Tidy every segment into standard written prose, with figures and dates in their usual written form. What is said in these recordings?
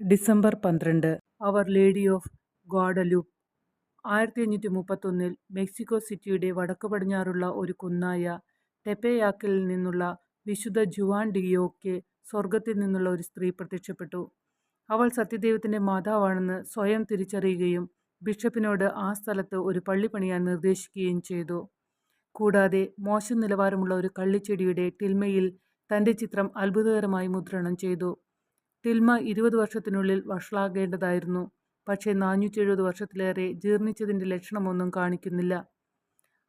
December 12 our lady of Guadalupe. 1531 Mexico സിറ്റിയുടെ വടക്ക് പടിഞ്ഞാറുള്ള ഒരു കുന്നായ ടെപ്പയാക്കിൽ നിന്നുള്ള വിശുദ്ധ ജുവാൻ ഡിയോയ്ക്ക് സ്വർഗത്തിൽ നിന്നുള്ള ഒരു സ്ത്രീ പ്രത്യക്ഷപ്പെട്ടു. അവൾ സത്യദൈവത്തിൻ്റെ മാതാവാണെന്ന് സ്വയം തിരിച്ചറിയുകയും ബിഷപ്പിനോട് ആ സ്ഥലത്ത് ഒരു പള്ളി പണിയാൻ നിർദ്ദേശിക്കുകയും ചെയ്തു. കൂടാതെ മോശം നിലവാരമുള്ള ഒരു കള്ളിച്ചെടിയുടെ ടിൽമയിൽ തൻ്റെ ചിത്രം അത്ഭുതകരമായി മുദ്രണം ചെയ്തു. ടിൽമ 20 വർഷത്തിനുള്ളിൽ വഷളാകേണ്ടതായിരുന്നു. പക്ഷേ 470 വർഷത്തിലേറെ ജീർണിച്ചതിൻ്റെ ലക്ഷണമൊന്നും കാണിക്കുന്നില്ല.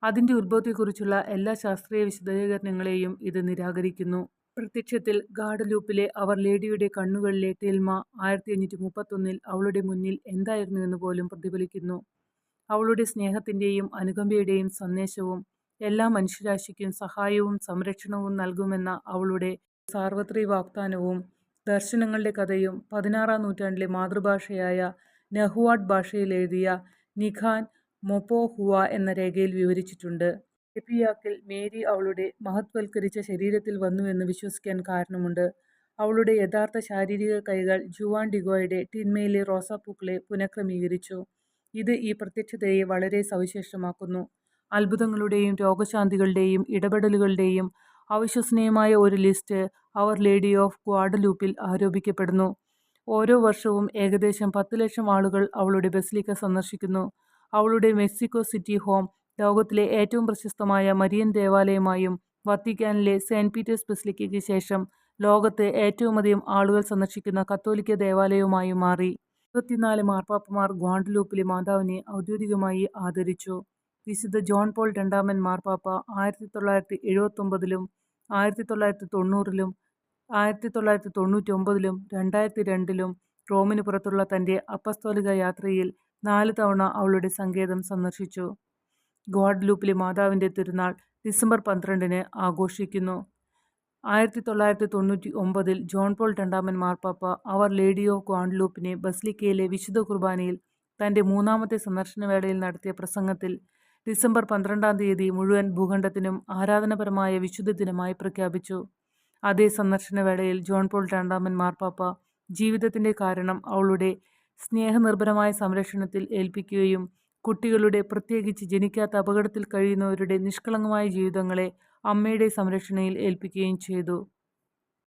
അതിൻ്റെ ഉത്ഭവത്തെക്കുറിച്ചുള്ള എല്ലാ ശാസ്ത്രീയ വിശദീകരണങ്ങളെയും ഇത് നിരാകരിക്കുന്നു. പ്രത്യക്ഷത്തിൽ ഗാഡലൂപ്പിലെ അവർ ലേഡിയുടെ കണ്ണുകളിലെ ടിൽമ 1531 അവളുടെ മുന്നിൽ എന്തായിരുന്നുവെന്ന് പോലും പ്രതിഫലിക്കുന്നു. അവളുടെ സ്നേഹത്തിൻ്റെയും അനുകമ്പയുടെയും സന്ദേശവും എല്ലാ മനുഷ്യരാശിക്കും സഹായവും സംരക്ഷണവും നൽകുമെന്ന അവളുടെ സാർവത്രിക വാഗ്ദാനവും ദർശനങ്ങളുടെ കഥയും 16-ാം നൂറ്റാണ്ടിലെ മാതൃഭാഷയായ നഹുവാട്ട് ഭാഷയിൽ എഴുതിയ നിഖാൻ മൊപോഹുവ എന്ന രേഖയിൽ വിവരിച്ചിട്ടുണ്ട്. ടെപ്പിയാക്കിൽ മേരി അവളുടെ മഹത്വൽക്കരിച്ച ശരീരത്തിൽ വന്നുവെന്ന് വിശ്വസിക്കാൻ കാരണമുണ്ട്. അവളുടെ യഥാർത്ഥ ശാരീരിക കൈകൾ ജുവാൻ ഡിഗോയുടെ ടിൻമയിലെ റോസാപ്പൂക്കളെ പുനഃക്രമീകരിച്ചു. ഇത് ഈ പ്രത്യക്ഷതയെ വളരെ സവിശേഷമാക്കുന്നു. അത്ഭുതങ്ങളുടെയും രോഗശാന്തികളുടെയും ഇടപെടലുകളുടെയും അവിശ്വസനീയമായ ഒരു ലിസ്റ്റ് അവർ ലേഡി ഓഫ് ഗ്വാഡലൂപ്പിൽ ആരോപിക്കപ്പെടുന്നു. ഓരോ വർഷവും ഏകദേശം 10 ലക്ഷം ആളുകൾ അവളുടെ ബസിലിക്ക സന്ദർശിക്കുന്നു. അവളുടെ മെക്സിക്കോ സിറ്റി ഹോം ലോകത്തിലെ ഏറ്റവും പ്രശസ്തമായ മരിയൻ ദേവാലയമായും വത്തിക്കാനിലെ സെയിൻറ്റ് പീറ്റേഴ്സ് ബസിലിക്കയ്ക്ക് ശേഷം ലോകത്ത് ഏറ്റവുമധികം ആളുകൾ സന്ദർശിക്കുന്ന കത്തോലിക്ക ദേവാലയവുമായും മാറി. 24 മാർപ്പാപ്പമാർ ഗ്വാഡലൂപ്പിലെ മാതാവിനെ ഔദ്യോഗികമായി ആദരിച്ചു. വിശുദ്ധ ജോൺ പോൾ രണ്ടാമൻ മാർപ്പാപ്പ 1979 1990 1999 2002 റോമിന് പുറത്തുള്ള തൻ്റെ അപ്പസ്തോലിക യാത്രയിൽ 4 തവണ അവളുടെ സങ്കേതം സന്ദർശിച്ചു. ഗ്വാഡലൂപ്പിലെ മാതാവിൻ്റെ തിരുനാൾ ഡിസംബർ 12 ആഘോഷിക്കുന്നു. 1999 ജോൺ പോൾ രണ്ടാമൻ മാർപ്പാപ്പ അവർ ലേഡി ഓഫ് ഗ്വാഡലൂപ്പിനെ ബസിലിക്കയിലെ വിശുദ്ധ കുർബാനയിൽ തൻ്റെ 3ാമത്തെ സന്ദർശനവേളയിൽ നടത്തിയ പ്രസംഗത്തിൽ ഡിസംബർ 12-ാം തീയതി മുഴുവൻ ഭൂഖണ്ഡത്തിനും ആരാധനാപരമായ വിശുദ്ധ ദിനമായി പ്രഖ്യാപിച്ചു. അതേ സന്ദർശനവേളയിൽ ജോൺ പോൾ രണ്ടാമൻ മാർപ്പാപ്പ ജീവിതത്തിൻ്റെ കാരണം അവളുടെ സ്നേഹനിർഭരമായ സംരക്ഷണത്തിൽ ഏൽപ്പിക്കുകയും കുട്ടികളുടെ, പ്രത്യേകിച്ച് ജനിക്കാത്ത അപകടത്തിൽ കഴിയുന്നവരുടെ നിഷ്കളങ്കമായ ജീവിതങ്ങളെ അമ്മയുടെ സംരക്ഷണയിൽ ഏൽപ്പിക്കുകയും ചെയ്തു.